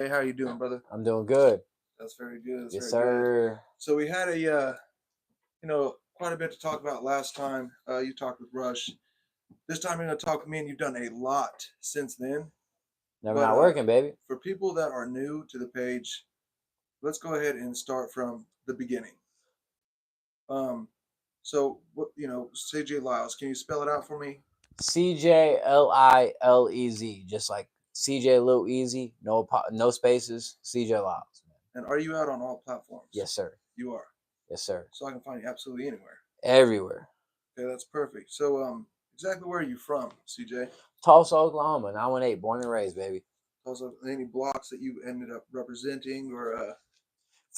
Hey, how you doing, brother? I'm doing good. That's very good. That's Yes, very good. sir. So we had quite a bit to talk about last time. You talked with Rush. This time you're going to talk with me, and you've done a lot since then. Never But not working, baby. for people that are new to the page, let's go ahead and start from the beginning. So what CJ Lyles? Can you spell it out for me? CJLILEZ, just like CJ Lil Easy, no spaces. CJ Lyles. And are you out on all platforms? Yes, sir. You are. Yes, sir. So I can find you absolutely anywhere. Everywhere. Okay, that's perfect. So exactly where are you from, CJ? Tulsa, Oklahoma, 918, born and raised, baby. Also, any blocks that you ended up representing or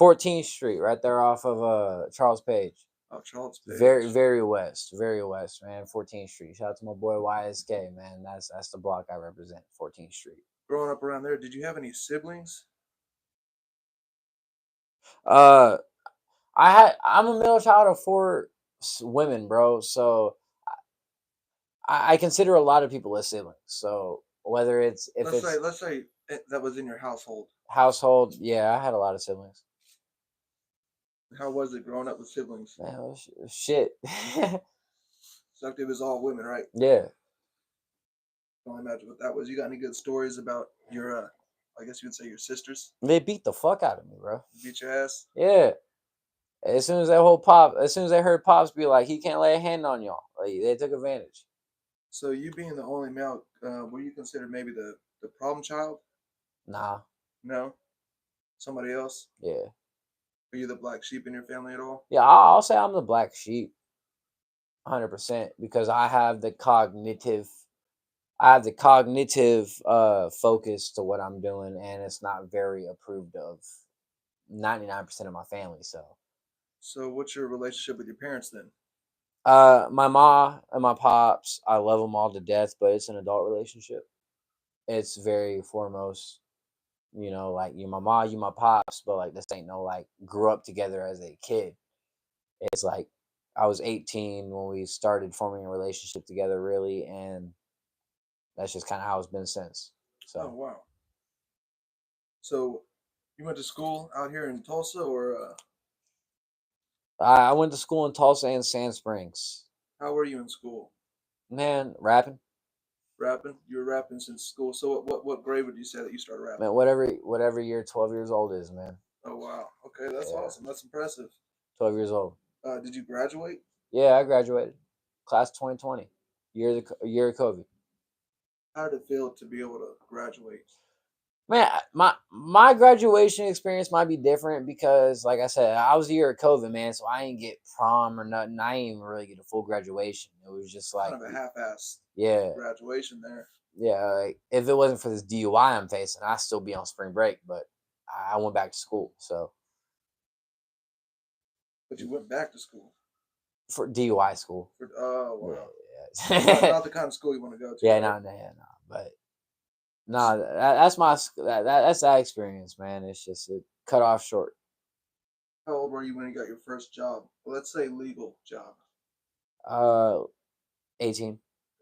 14th Street, right there off of Charles Page. Charles Page? Very west, man. 14th Street. Shout out to my boy YSK, man. That's the block I represent, 14th Street. Growing up around there, did you have any siblings? I'm a middle child of 4 women, bro. So I consider a lot of people as siblings. So whether it's let's say that was in your household. Yeah, I had a lot of siblings. How was it growing up with siblings? Man, it was shit. Sucked. It was all women, right? Yeah. Can't imagine what that was. You got any good stories about your? I guess you would say your sisters. They beat the fuck out of me, bro. Beat your ass. Yeah. As soon as they heard Pops be like, he can't lay a hand on y'all. Like, they took advantage. So you being the only male, were you considered maybe the problem child? Nah. No. Somebody else? Yeah. Are you the black sheep in your family at all? Yeah, I'll say I'm the black sheep. 100%, because I have the cognitive focus to what I'm doing, and it's not very approved of 99% of my family. So what's your relationship with your parents then? My ma and my pops, I love them all to death, but it's an adult relationship. It's very foremost, like you my ma, you my pops, but like this ain't no like grew up together as a kid. It's like I was 18 when we started forming a relationship together, really, and that's just kind of how it's been since. So. Oh wow. So you went to school out here in Tulsa, or? I went to school in Tulsa and Sand Springs. How were you in school? Man, rapping. Rapping? You were rapping since school. So what grade would you say that you started rapping? Man, whatever year 12 years old is, man. Oh wow. Okay, that's awesome. That's impressive. 12 years old. Did you graduate? Yeah, I graduated. Class 2020. Year of COVID. How did it feel to be able to graduate? Man, my graduation experience might be different because, like I said, I was a year of COVID, man, so I didn't get prom or nothing. I didn't even really get a full graduation. It was just like kind of a half-ass graduation there. Yeah, like, if it wasn't for this DUI I'm facing, I'd still be on spring break, but I went back to school, so. But you went back to school? For DUI school. Oh, wow. Yeah. Not the kind of school you want to go to. Yeah, right? No, but no, that's that experience, man. It's just it cut off short. How old were you when you got your first job? Well, let's say legal job. 18.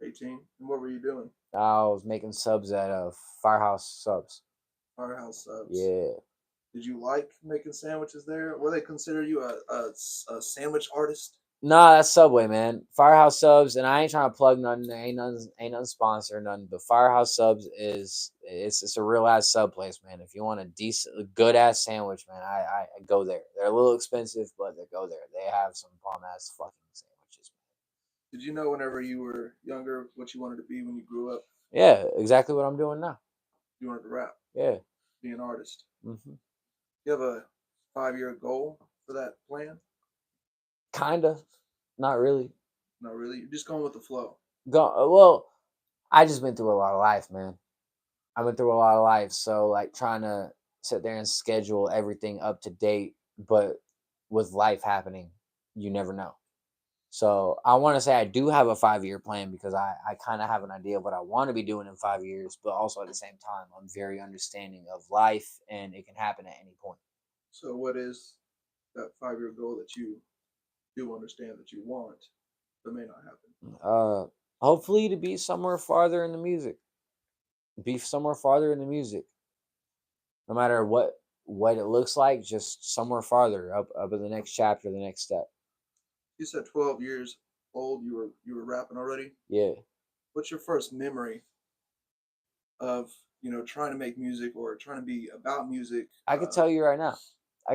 18. And what were you doing? I was making subs at Firehouse Subs. Firehouse Subs. Yeah. Did you like making sandwiches there? Were they consider you a sandwich artist? Nah, that's Subway, man. Firehouse Subs, and I ain't trying to plug nothing. Ain't nothing sponsored, nothing. But Firehouse Subs it's a real ass sub place, man. If you want a good ass sandwich, man, I go there. They're a little expensive, but they go there. They have some bomb ass fucking sandwiches, man. Did you know whenever you were younger what you wanted to be when you grew up? Yeah, exactly what I'm doing now. You wanted to rap. Yeah. Be an artist. Mm-hmm. You have a 5-year goal for that plan? Kinda. Not really. Not really. You're just going with the flow. Well, I just been through a lot of life, man. I've been through a lot of life, so like trying to sit there and schedule everything up to date, but with life happening, you never know. So I want to say I do have a 5-year plan because I kind of have an idea of what I want to be doing in 5 years, but also at the same time, I'm very understanding of life and it can happen at any point. So what is that 5-year goal that you do understand that you want, but may not happen? Hopefully to be somewhere farther in the music. no matter what it looks like, just somewhere farther up in the next chapter, the next step. You said 12 years old. You were rapping already. Yeah. What's your first memory of trying to make music or trying to be about music? I could tell you right now. I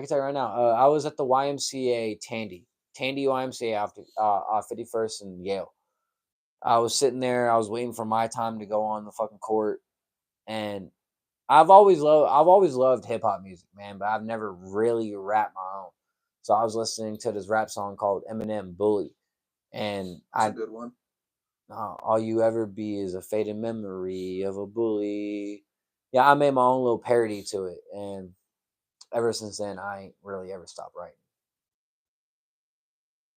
was at the YMCA Tandy YMCA off 51st and Yale. I was sitting there. I was waiting for my time to go on the fucking court, and I've always loved hip hop music, man. But I've never really rapped my own. So I was listening to this rap song called Eminem Bully, and That's a good one. all you ever be is a faded memory of a bully. Yeah, I made my own little parody to it, and ever since then, I ain't really ever stopped writing.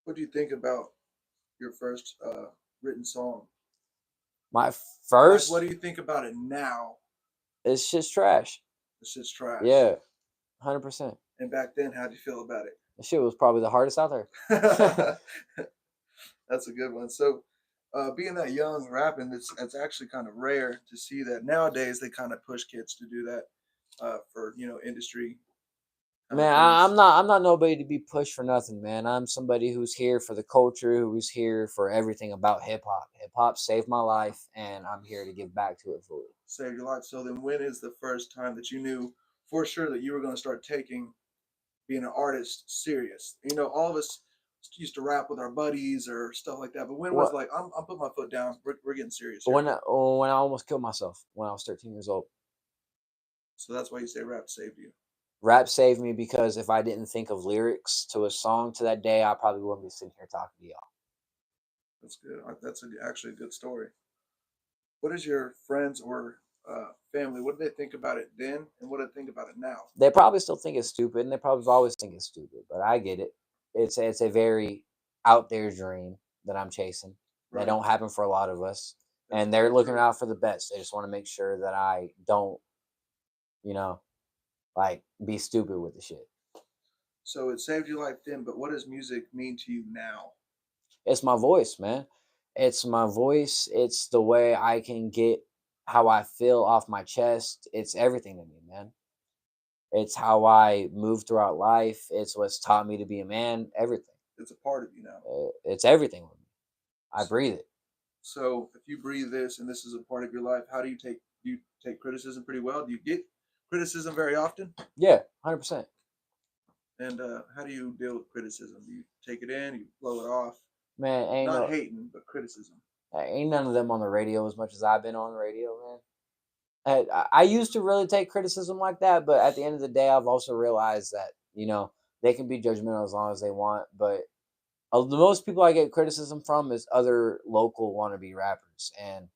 What do you think about your first written song? My first, What do you think about it now? it's just trash. It's just trash. Yeah, 100%. And back then, how would you feel about it? The shit was probably the hardest out there. That's a good one. So, being that young rapping, it's actually kind of rare to see that nowadays. They kind of push kids to do that for industry. Man, I'm not nobody to be pushed for nothing, man. I'm somebody who's here for the culture, who's here for everything about hip hop. Hip hop saved my life, and I'm here to give back to it fully. Saved your life. So then, when is the first time that you knew for sure that you were going to start taking being an artist serious? All of us used to rap with our buddies or stuff like that. But when was like, I'm putting my foot down. We're getting serious. When I almost killed myself when I was 13 years old. So that's why you say rap saved you. Rap saved me because if I didn't think of lyrics to a song to that day, I probably wouldn't be sitting here talking to y'all. That's good. That's actually a good story. What is your friends or family? What do they think about it then, and what do they think about it now? They probably still think it's stupid, and they probably always think it's stupid. But I get it. It's a very out there dream that I'm chasing. Right. That don't happen for a lot of us, and they're looking out for the best. They just want to make sure that I don't, like be stupid with the shit. So it saved your life then, but what does music mean to you now? It's my voice, man. It's my voice. It's the way I can get how I feel off my chest. It's everything to me, man. It's how I move throughout life. It's what's taught me to be a man. Everything. It's a part of you now. It's everything with me. I breathe it. So if you breathe this and this is a part of your life, how do you take criticism pretty well? Do you get criticism very often? Yeah, 100%. And how do you deal with criticism? Do you take it in? You blow it off? Man, ain't not hating, but criticism. Ain't none of them on the radio as much as I've been on the radio, man. I used to really take criticism like that, but at the end of the day, I've also realized that they can be judgmental as long as they want. But the most people I get criticism from is other local wannabe rappers, and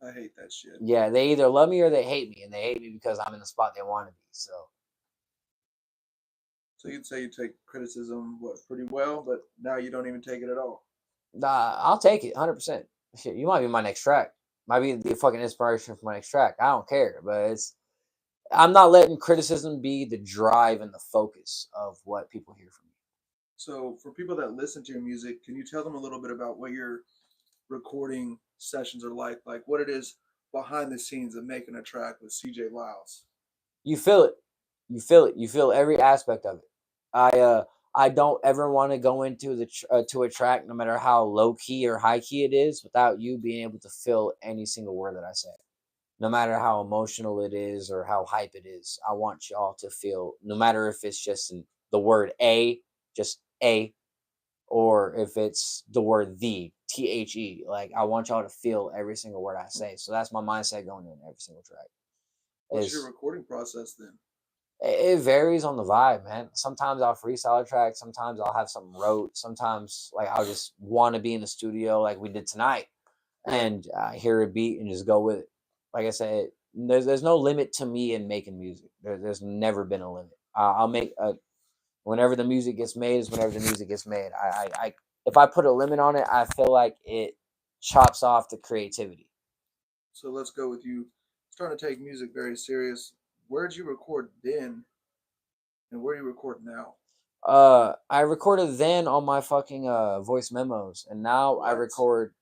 I hate that shit. Yeah, they either love me or they hate me, and they hate me because I'm in the spot they want to be. So you'd say you take criticism pretty well, but now you don't even take it at all. Nah, I'll take it 100%. Shit, you might be my next track. Might be the fucking inspiration for my next track. I don't care, but I'm not letting criticism be the drive and the focus of what people hear from me. So for people that listen to your music, can you tell them a little bit about what your recording sessions are like what it is behind the scenes of making a track with CJ Lyles? You feel it. You feel it. You feel every aspect of it. I don't ever want to go into to a track, no matter how low key or high key it is, without you being able to feel any single word that I say. No matter how emotional it is or how hype it is, I want y'all to feel. No matter if it's just the word just A, or if it's the word THE. Like, I want y'all to feel every single word I say. So that's my mindset going in every single track. What's your recording process then? It varies on the vibe, man. Sometimes I'll freestyle a track. Sometimes I'll have something wrote. Sometimes I'll just want to be in the studio like we did tonight and hear a beat and just go with it. Like I said, there's no limit to me in making music. There's never been a limit. I'll make whenever the music gets made is whenever the music gets made. I if I put a limit on it, I feel like it chops off the creativity. So let's go with you starting to take music very serious. Where did you record then, and where do you record now? I recorded then on my fucking voice memos, and now I record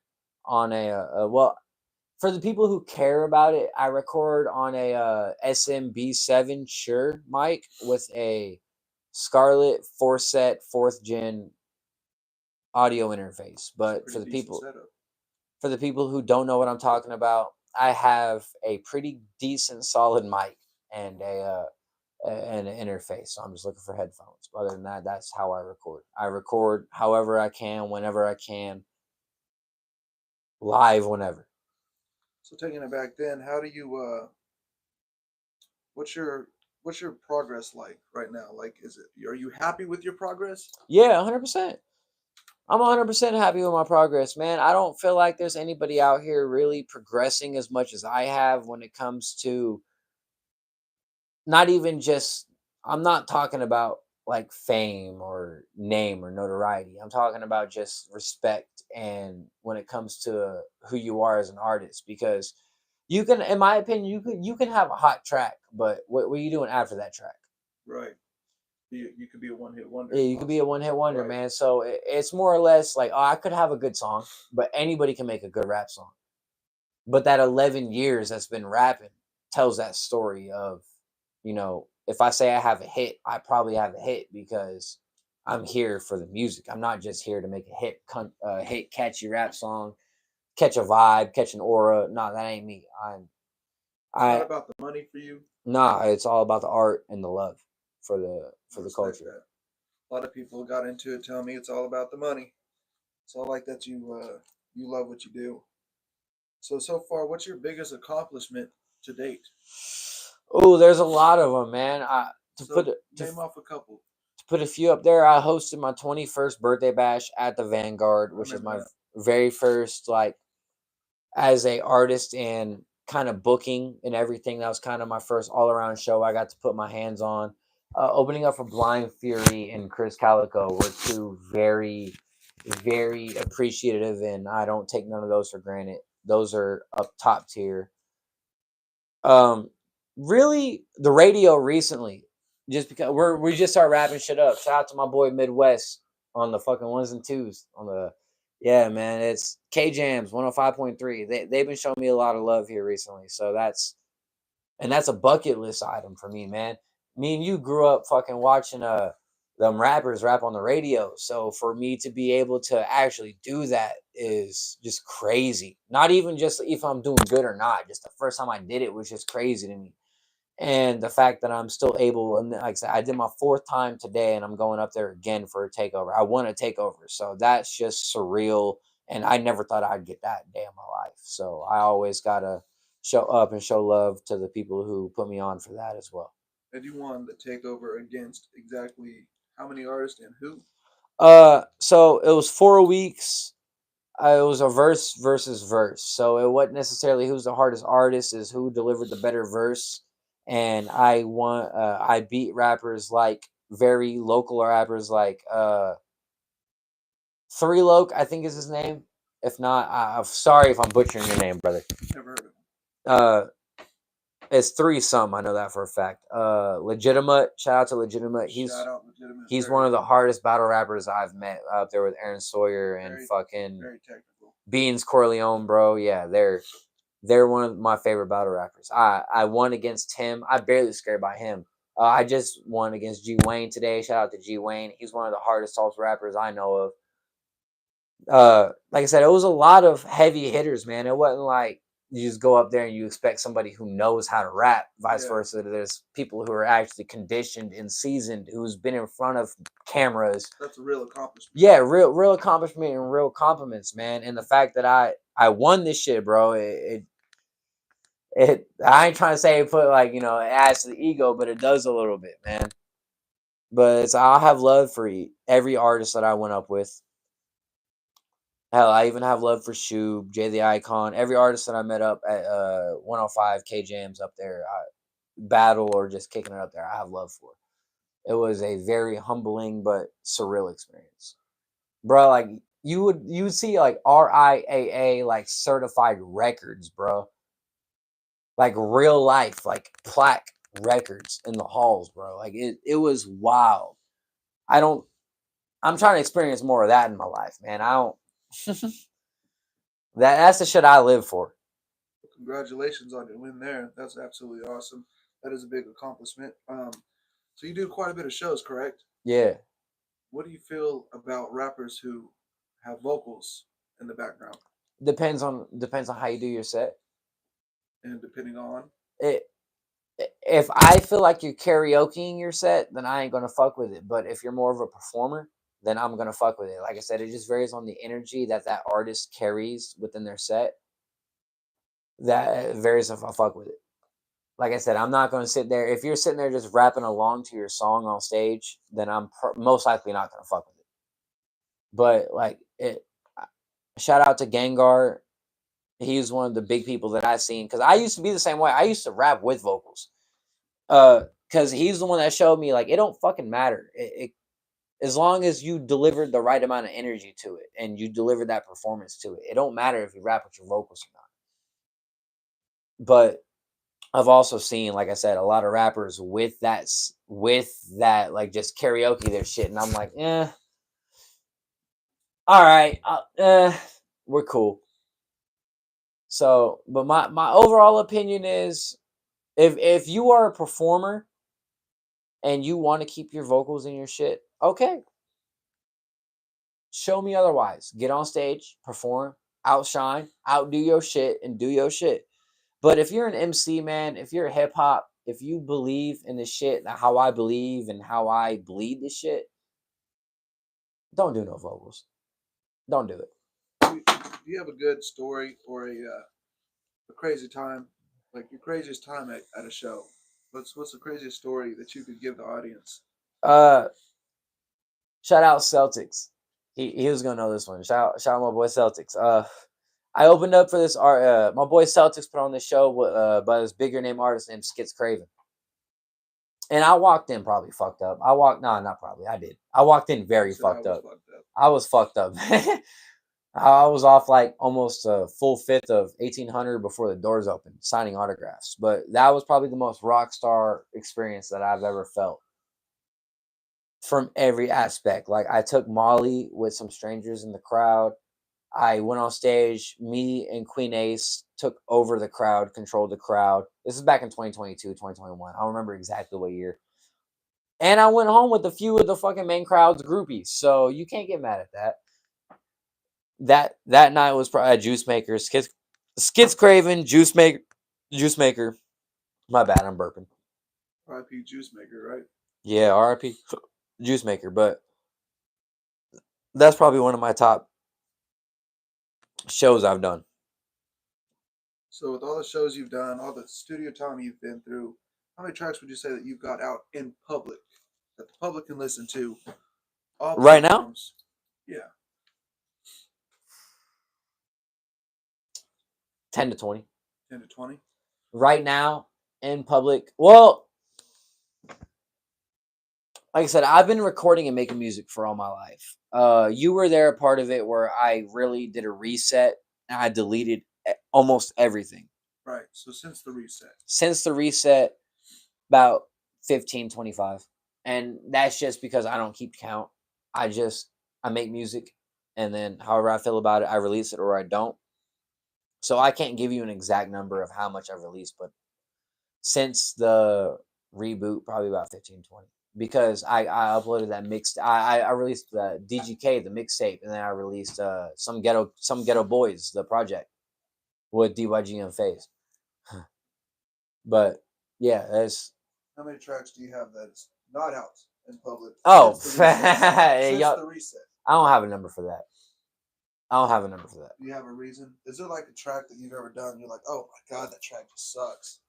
on for the people who care about it, I record on a SMB7 Shure mic with a Scarlett 4-set 4th gen audio interface. It's a But pretty decent setup. for the people who don't know what I'm talking about, I have a pretty decent solid mic and an interface. So I'm just looking for headphones. But other than that, that's how I record. I record however I can, whenever I can, live whenever. So taking it back then, how do you what's your progress like right now? Like, are you happy with your progress? Yeah, 100%. I'm 100% happy with my progress, man. I don't feel like there's anybody out here really progressing as much as I have when it comes to not even just, I'm not talking about like fame or name or notoriety. I'm talking about just respect and when it comes to who you are as an artist, because you can, in my opinion, you can have a hot track, but what are you doing after that track? Right. You could be a one hit wonder. Yeah, you could be a one-hit wonder, Right. man. So it's more or less like, oh, I could have a good song, but anybody can make a good rap song. But that 11 years that's been rapping tells that story of, if I say I have a hit, I probably have a hit because I'm here for the music. I'm not just here to make a hit catchy rap song, catch a vibe, catch an aura. No, that ain't me. It's not I about the money for you. Nah, it's all about the art and the love for I the respect culture. that. A lot of people got into it telling me it's all about the money. So I like that you love what you do. So far, what's your biggest accomplishment to date? Oh, there's a lot of them, man. To put So it- name off a couple. to put a few up there, I hosted my 21st birthday bash at the Vanguard, I which is remember my that. very first, like, as a artist and kind of booking and everything. That was kind of my first all around show I got to put my hands on. Opening up for Blind Fury and Chris Calico were two very, very appreciative, and I don't take none of those for granted. Those are up top tier. Um, Really, the radio recently, just because we just start wrapping shit up. Shout out to my boy Midwest on the fucking ones and twos on the. Yeah, man, it's K Jams 105.3. They've been showing me a lot of love here recently, so that's a bucket list item for me, man. Me and you grew up fucking watching them rappers rap on the radio. So for me to be able to actually do that is just crazy. Not even just if I'm doing good or not. Just the first time I did it was just crazy to me. And the fact that I'm still able, and like I said, I did my 4th time today, and I'm going up there again for a takeover. I won a takeover, so that's just surreal. And I never thought I'd get that day in my life. So I always gotta show up and show love to the people who put me on for that as well. And you won the takeover against exactly how many artists and who? So it was 4 weeks. It was a verse versus verse. So it wasn't necessarily who's the hardest artist, is who delivered the better verse. And I won. I beat rappers like very local rappers like Three Loc, I think is his name. If not, I'm sorry if I'm butchering your name, brother. Never heard of him. Uh, it's three some. I know that for a fact. Legitimate. Shout out to Legitimate. Shout out legitimate. He's one of the hardest battle rappers I've met out there with Aaron Sawyer and very, fucking very technical. Beans Corleone, bro. Yeah, they're one of my favorite battle rappers. I won against him. I barely scared by him. I just won against G Wayne today. Shout out to G Wayne. He's one of the hardest salsa rappers I know of. Like I said, it was a lot of heavy hitters, man. It wasn't like you just go up there and you expect somebody who knows how to rap. Vice versa, there's people who are actually conditioned and seasoned, who's been in front of cameras. That's a real accomplishment. Yeah, real accomplishment and real compliments, man. And the fact that I won this shit, bro. I ain't trying to say it put like, it adds to the ego, but it does a little bit, man. But I'll have love for every artist that I went up with. Hell, I even have love for Shub, Jay the Icon, every artist that I met up at 105 K Jams up there, battle or just kicking it up there. I have love for. It was a very humbling but surreal experience, bro. Like you would see like RIAA like certified records, bro. Like real life, like plaque records in the halls, bro. Like it was wild. I'm trying to experience more of that in my life, man. I don't. That's the shit I live for. congratulations on your win there. That's absolutely awesome. That is a big accomplishment. So you do quite a bit of shows, correct? Yeah. What do you feel about rappers who have vocals in the background? Depends on how you do your set. And depending on, It if I feel like you're karaokeing your set, then I ain't gonna fuck with it. But if you're more of a performer, then I'm gonna fuck with it. Like I said, it just varies on the energy that that artist carries within their set. That varies if I fuck with it. Like I said, I'm not gonna sit there. If you're sitting there just rapping along to your song on stage, then I'm most likely not gonna fuck with it. But like it, shout out to Gengar. He's one of the big people that I've seen because I used to be the same way. I used to rap with vocals. Because he's the one that showed me like it don't fucking matter. As long as you delivered the right amount of energy to it and you delivered that performance to it, it don't matter if you rap with your vocals or not. But I've also seen, like I said, a lot of rappers with that like just karaoke their shit, and I'm like, all right, we're cool. So, but my overall opinion is, if you are a performer and you want to keep your vocals in your shit, okay, show me otherwise. Get on stage, perform, outshine, outdo your shit, and do your shit. But if you're an MC, man, if you're hip hop, if you believe in the shit, how I believe and how I bleed this shit, don't do no vocals. Don't do it. do you have a good story or a crazy time, like your craziest time at a show? What's the craziest story that you could give the audience? Uh, Shout out Celtics. He was gonna know this one. Shout out my boy Celtics. I opened up for this art. My boy Celtics put on this show by this bigger name artist named Skits Craven. And I walked in probably fucked up. No, not probably. I did. I walked in very fucked up. I was fucked up. I was off like almost a full fifth of 1800 before the doors opened, signing autographs. But that was probably the most rock star experience that I've ever felt from every aspect. Like I took Molly with some strangers in the crowd. I went on stage. Me and Queen Ace took over the crowd, controlled the crowd. This is back in 2022, 2021. I don't remember exactly what year. And I went home with a few of the fucking main crowd's groupies. So you can't get mad at that. That night was probably Juice Maker, Skits Craven, Juice Maker. My bad, I'm burping. R.I.P. Juice Maker, right? Yeah, R.I.P. Juice Maker. But that's probably one of my top shows I've done. So with all the shows you've done, all the studio time you've been through, how many tracks would you say that you've got out in public that the public can listen to? All right now? Yeah. 10 to 20. 10 to 20? Right now, in public. Well, like I said, I've been recording and making music for all my life. You were there, a part of it where I really did a reset and I deleted almost everything. Right. So since the reset. Since the reset, about 15, 25. And that's just because I don't keep count. I make music, and then however I feel about it, I release it or I don't. So I can't give you an exact number of how much I've released, but since the reboot, probably about 15, 20. Because I uploaded that mixed. I released the DGK, the mixtape, and then I released some ghetto boys, the project with DYG and FaZe. But yeah, that's. How many tracks do you have that's not out in public? Oh, since the reset. I don't have a number for that. Do you have a reason? Is there like a track that you've ever done? You're like, oh my god, that track just sucks.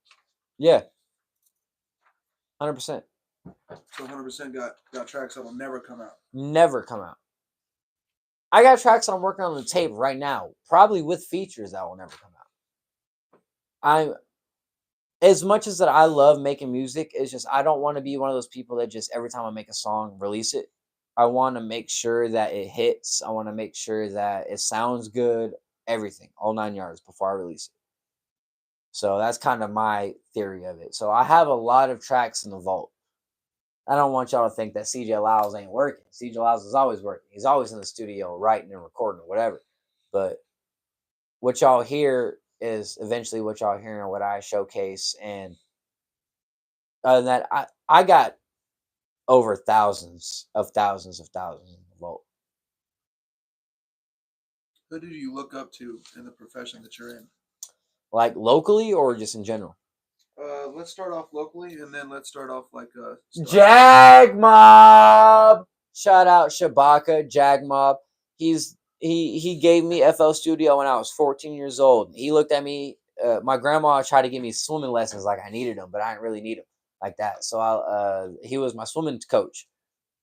Yeah. 100%. So 100% got tracks that will never come out. Never come out. I got tracks I'm working on the tape right now, probably with features that will never come out. As much as that I love making music, it's just I don't want to be one of those people that just every time I make a song, release it. I want to make sure that it hits. I want to make sure that it sounds good, everything, all 9 yards before I release it. So that's kind of my theory of it. So I have a lot of tracks in the vault. I don't want y'all to think that CJ Lyles ain't working. CJ Lyles is always working. He's always in the studio writing and recording or whatever. But what y'all hear is eventually what y'all hear and what I showcase. And other than that, I got over thousands of vote. Who did you look up to in the profession that you're in? Like locally or just in general? Let's start off locally, and then let's start off like Jag Mob. Shout out Shabaka, Jag Mob. He gave me FL Studio when I was 14 years old. He looked at me. My grandma tried to give me swimming lessons like I needed them, but I didn't really need them like that. So he was my swimming coach.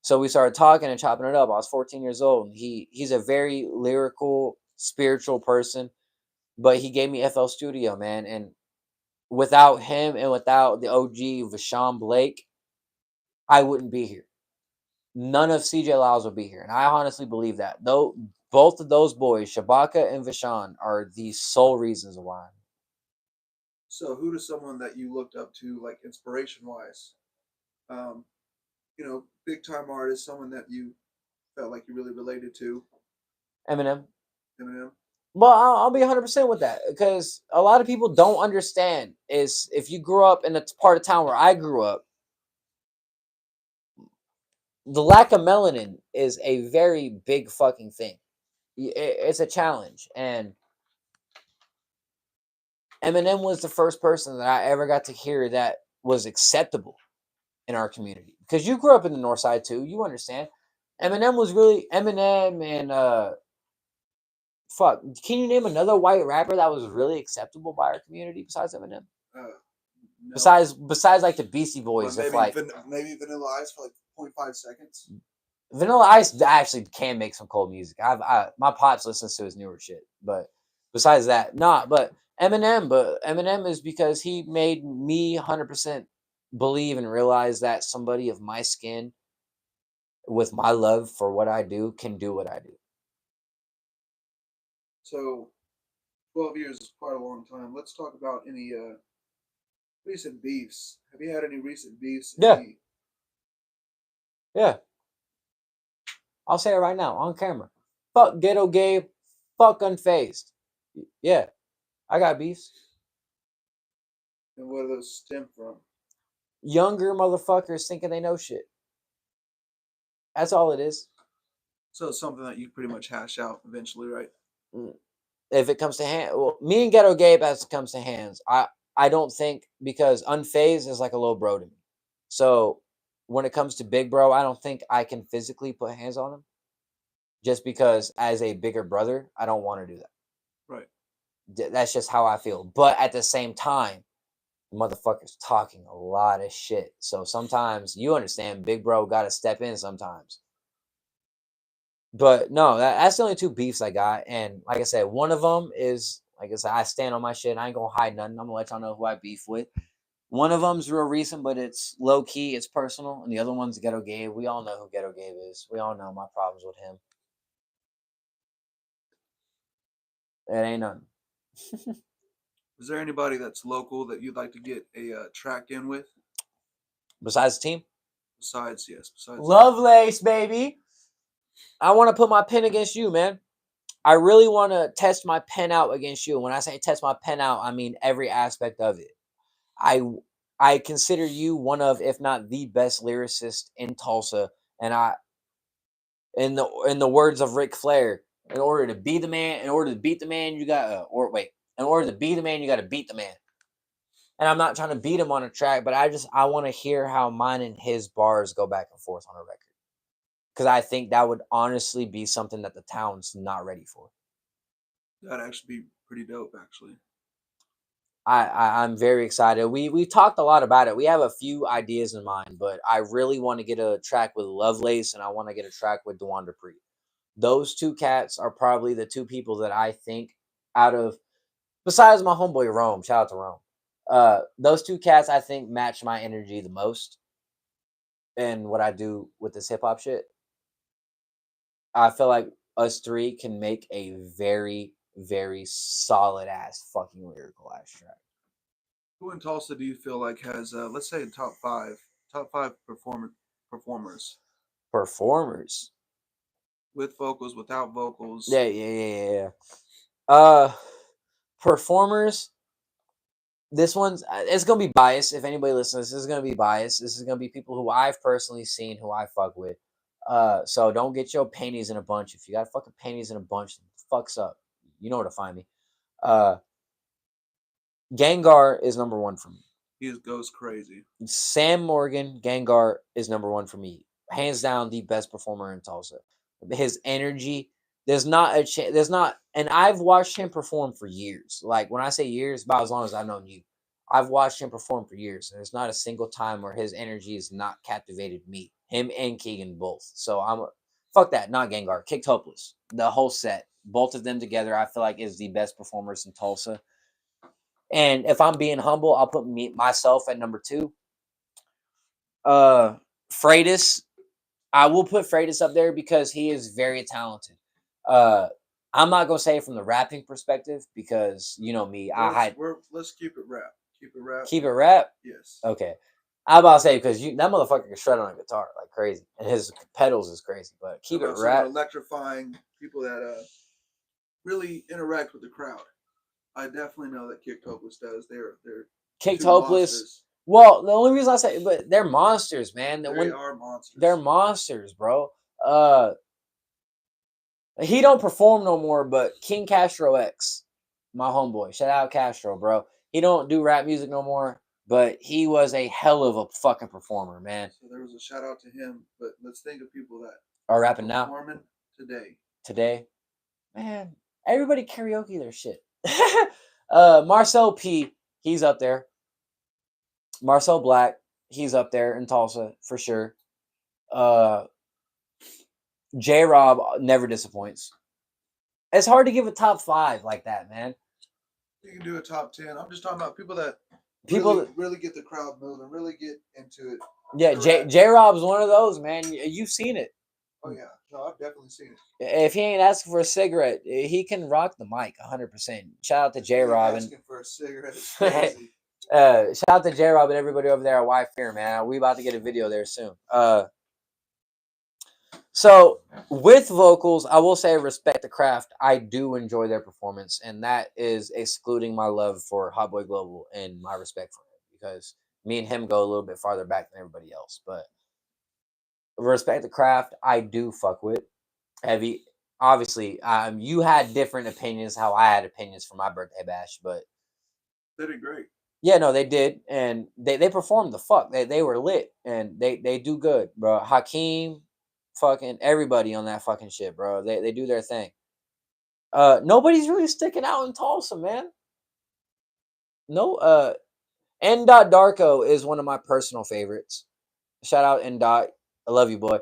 So we started talking and chopping it up. I was 14 years old. And he's a very lyrical, spiritual person, but he gave me FL Studio, man. And without him and without the OG Vashawn Blake, I wouldn't be here. None of CJ Lyles would be here. And I honestly believe that. Though both of those boys, Shabaka and Vashawn, are the sole reasons why I'm here. So who does someone that you looked up to, like inspiration wise? Big time artist, someone that you felt like you really related to. Eminem. Eminem. Well, I'll be 100% with that, because a lot of people don't understand is if you grew up in a part of town where I grew up, the lack of melanin is a very big fucking thing. It's a challenge. And Eminem was the first person that I ever got to hear that was acceptable in our community. Because you grew up in the north side too, you understand. Eminem and fuck. Can you name another white rapper that was really acceptable by our community besides Eminem? No. Besides like the Beastie Boys, maybe if like maybe Vanilla Ice for like 0.5 seconds. Vanilla Ice actually can make some cold music. My pops listens to his newer shit, but besides that, nah. But Eminem is because he made me 100% believe and realize that somebody of my skin, with my love for what I do, can do what I do. So, 12 years is quite a long time. Let's talk about any recent beefs. Have you had any recent beefs? Yeah. Yeah. I'll say it right now on camera. Fuck Ghetto Gabe. Fuck Unfazed. Yeah. I got beefs. And where do those stem from? Younger motherfuckers thinking they know shit. That's all it is. So it's something that you pretty much hash out eventually, right? If it comes to hand, well, me and Ghetto Gabe, as it comes to hands, I don't think, because Unfazed is like a little bro to me. So when it comes to big bro, I don't think I can physically put hands on him, just because as a bigger brother, I don't want to do that. Right. That's just how I feel. But at the same time, the motherfucker's talking a lot of shit. So sometimes, you understand, big bro got to step in sometimes. But no, that's the only two beefs I got. And like I said, one of them is, like I said, I stand on my shit. I ain't gonna hide nothing. I'm gonna let y'all know who I beef with. One of them's real recent, but it's low key, it's personal. And the other one's Ghetto Gabe. We all know who Ghetto Gabe is. We all know my problems with him. It ain't nothing. Is there anybody that's local that you'd like to get a track in with? Besides the team? Besides Lovelace, baby. I want to put my pen against you, man. I really want to test my pen out against you. When I say test my pen out, I mean every aspect of it. I consider you one of, if not the best lyricist in Tulsa, and in the words of Ric Flair, in order to be the man, in order to beat the man, you got in order to be the man, you got to beat the man. And I'm not trying to beat him on a track, but I want to hear how mine and his bars go back and forth on a record, because I think that would honestly be something that the town's not ready for. That'd actually be pretty dope, actually. I'm very excited. We've talked a lot about it. We have a few ideas in mind, but I really want to get a track with Lovelace, and I want to get a track with Dewan Dupree. Those two cats are probably the two people that I think, out of, besides my homeboy Rome, shout out to Rome. Those two cats I think match my energy the most and what I do with this hip hop shit. I feel like us three can make a very, very solid ass fucking lyrical ass track. Who in Tulsa do you feel like has, let's say, top five performers? Performers With vocals, without vocals. Yeah. performers. This one's it's gonna be biased. If anybody listens, this is gonna be biased. This is gonna be people who I've personally seen, who I fuck with. So don't get your panties in a bunch. If you got fucking panties in a bunch, fucks up. You know where to find me. Gengar is number one for me. He just goes crazy. Sam Morgan, Gengar is number one for me. Hands down, the best performer in Tulsa. His energy, there's not a there's not, and I've watched him perform for years. Like when I say years, about as long as I've known you, I've watched him perform for years. And there's not a single time where his energy has not captivated me, him and Keegan both. So fuck that, not Gengar, Kicked Hopeless, the whole set, both of them together. I feel like is the best performers in Tulsa. And if I'm being humble, I'll put myself at number 2. Freitas, I will put Freitas up there because he is very talented. I'm not gonna say it from the rapping perspective because you know me. Let's keep it rap. Keep it rap. Keep it rap. Yes. Okay. I'm about to say because that motherfucker can shred on a guitar like crazy, and his pedals is crazy. But keep it rap. Electrifying people that really interact with the crowd. I definitely know that Kicked Hopeless does. They're Kicked Hopeless. Monsters. Well, the only reason I say, but they're monsters, man. They are monsters. They're monsters, bro. He don't perform no more, but King Castro X, my homeboy, shout out Castro, bro. He don't do rap music no more, but he was a hell of a fucking performer, man. So there was a shout out to him, but let's think of people that are rapping now. Performing today. Today, man, everybody karaoke their shit. Marcel P, he's up there. Marcel Black, he's up there in Tulsa for sure. J-Rob never disappoints. It's hard to give a top 5 like that, man. You can do a top 10. I'm just talking about people that really get the crowd moving, really get into it. Yeah, J-Rob's one of those, man. You've seen it. Oh yeah, no, I've definitely seen it. If he ain't asking for a cigarette, he can rock the mic 100%. Shout out to J-Rob. Asking for a cigarette is crazy. Shout out to J-Rob and everybody over there at Why Fear, man. We about to get a video there soon. So with vocals, I will say respect the craft. I do enjoy their performance, and that is excluding my love for Hot Boy Global and my respect for him because me and him go a little bit farther back than everybody else. But respect the craft, I do fuck with. Heavy, obviously, you had different opinions how I had opinions for my birthday bash, but they did great. Yeah, no, they did, and they performed the fuck. They were lit, and they do good, bro. Hakeem, fucking everybody on that fucking shit, bro. They do their thing. Nobody's really sticking out in Tulsa, man. No, N. Darko is one of my personal favorites. Shout out N. I love you, boy.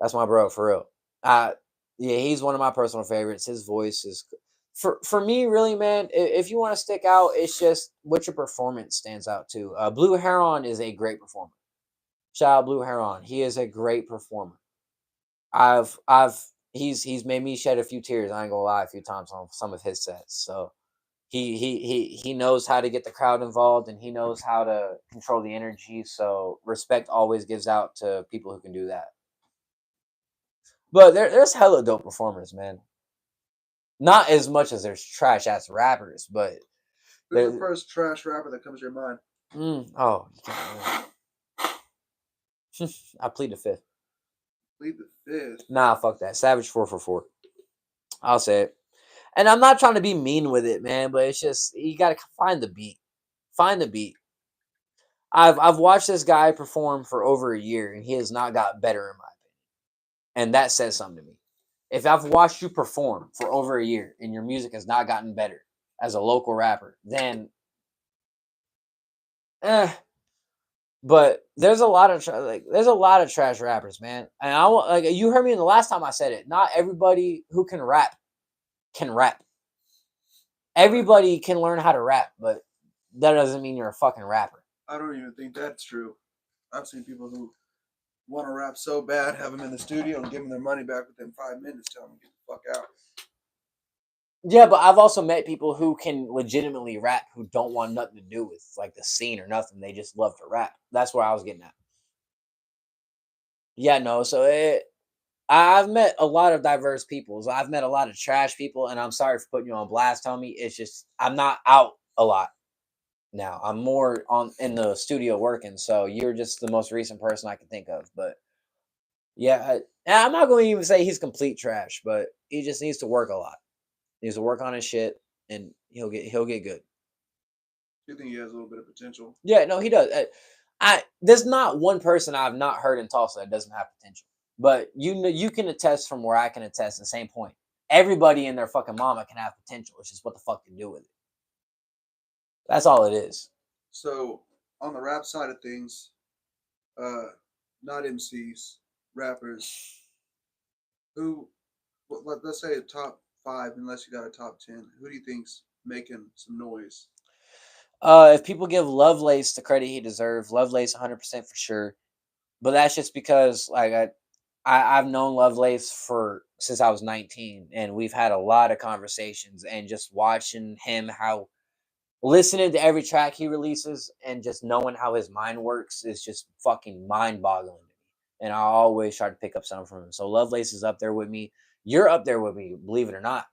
That's my bro, for real. Yeah, he's one of my personal favorites. His voice is for me, really, man. If you want to stick out, it's just what your performance stands out to. Blue Heron is a great performer. Shout out Blue Heron. He is a great performer. He's made me shed a few tears. I ain't gonna lie, a few times on some of his sets. So he knows how to get the crowd involved, and he knows how to control the energy. So respect always gives out to people who can do that. But there's hella dope performers, man. Not as much as there's trash ass rappers, but who's the first trash rapper that comes to your mind? I plead the fifth. Plead the fifth? Nah, fuck that. Savage 444. I'll say it. And I'm not trying to be mean with it, man, but it's just you gotta find the beat. Find the beat. I've watched this guy perform for over a year, and he has not got better in my opinion. And that says something to me. If I've watched you perform for over a year and your music has not gotten better as a local rapper, then but there's a lot of trash rappers, man. And I want, like, you heard me the last time I said it. Not everybody who can rap can rap. Everybody can learn how to rap, but that doesn't mean you're a fucking rapper. I don't even think that's true. I've seen people who want to rap so bad, have them in the studio and give them their money back within 5 minutes, tell them to get the fuck out. Yeah, but I've also met people who can legitimately rap who don't want nothing to do with like the scene or nothing. They just love to rap. That's where I was getting at. Yeah, no. So I've met a lot of diverse people. So I've met a lot of trash people, and I'm sorry for putting you on blast, homie. It's just I'm not out a lot now. I'm more on in the studio working. So you're just the most recent person I can think of. But yeah, and I'm not going to even say he's complete trash, but he just needs to work a lot. He needs to work on his shit, and he'll get good. Do you think he has a little bit of potential? Yeah, no, he does. There's not one person I've not heard in Tulsa that doesn't have potential. But you know, you can attest from where I can attest the same point. Everybody and their fucking mama can have potential. It's just what the fuck to do with it. That's all it is. So on the rap side of things, not MCs, rappers, who, let's say a top 5, unless you got a top 10. Who do you think's making some noise? If people give Lovelace the credit he deserves, Lovelace 100% for sure. But that's just because like I've known Lovelace for since I was 19, and we've had a lot of conversations, and just watching him how listening to every track he releases and just knowing how his mind works is just fucking mind boggling to me. And I always try to pick up something from him. So Lovelace is up there with me. You're up there with me, believe it or not.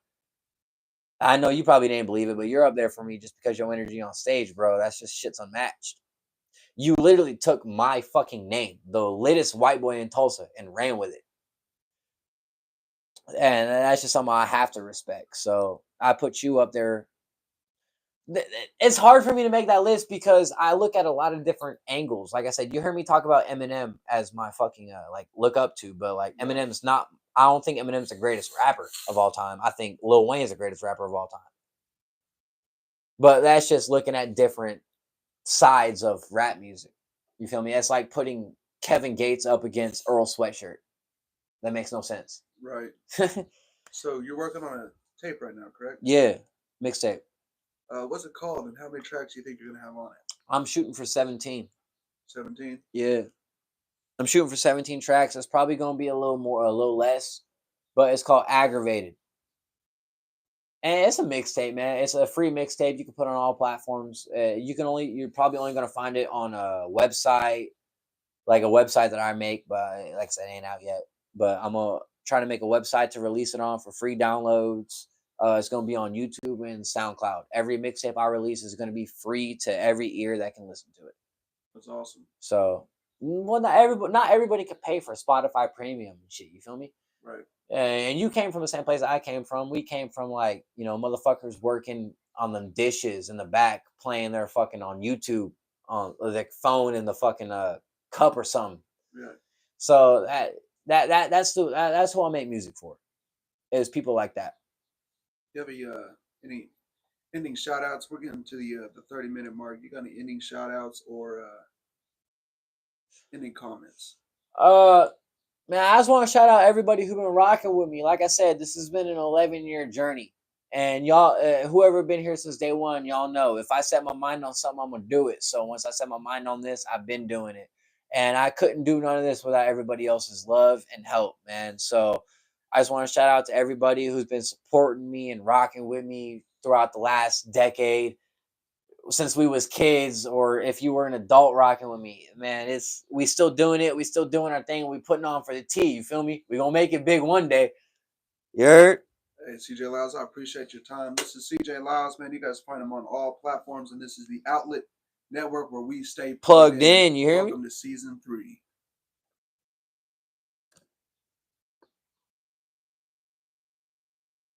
I know you probably didn't believe it, but you're up there for me just because your energy on stage, bro. That's just shit's unmatched. You literally took my fucking name, the latest white boy in Tulsa, and ran with it. And that's just something I have to respect. So I put you up there. It's hard for me to make that list because I look at a lot of different angles. Like I said, you heard me talk about Eminem as my fucking like look up to, but like Eminem's not. I don't think Eminem's the greatest rapper of all time. I think Lil Wayne is the greatest rapper of all time. But that's just looking at different sides of rap music. You feel me? It's like putting Kevin Gates up against Earl Sweatshirt. That makes no sense. Right. So you're working on a tape right now, correct? Yeah, mixtape. What's it called, and how many tracks do you think you're gonna have on it? I'm shooting for 17. 17. Yeah, I'm shooting for 17 tracks. It's probably gonna be a little more, a little less, but it's called Aggravated. And it's a mixtape, man. It's a free mixtape. You can put on all platforms. You're probably only gonna find it on a website, like a website that I make, but like I said, it ain't out yet. But I'm gonna try to make a website to release it on for free downloads. It's gonna be on YouTube and SoundCloud. Every mixtape I release is gonna be free to every ear that can listen to it. That's awesome. So, well, not everybody can pay for Spotify Premium and shit. You feel me? Right. And you came from the same place I came from. We came from like motherfuckers working on them dishes in the back, playing their fucking on YouTube on their phone in the fucking cup or something. Yeah. So that's who I make music for. Is people like that. You have any ending shout outs? We're getting to the 30-minute mark. You got any ending shout outs or ending comments? Man, I just want to shout out everybody who's been rocking with me. Like I said, this has been an 11-year journey. And y'all, whoever been here since day one, y'all know if I set my mind on something, I'm going to do it. So once I set my mind on this, I've been doing it. And I couldn't do none of this without everybody else's love and help, man. So I just want to shout out to everybody who's been supporting me and rocking with me throughout the last decade since we was kids, or if you were an adult rocking with me, man, we still doing it. We still doing our thing. We putting on for the T. You feel me? We gonna make it big one day. You heard? Hey, CJ Lyles, I appreciate your time. This is CJ Lyles, man. You guys find him on all platforms, and this is the Outlet Network where we stay Plugged in. You hear me? Welcome to season 3.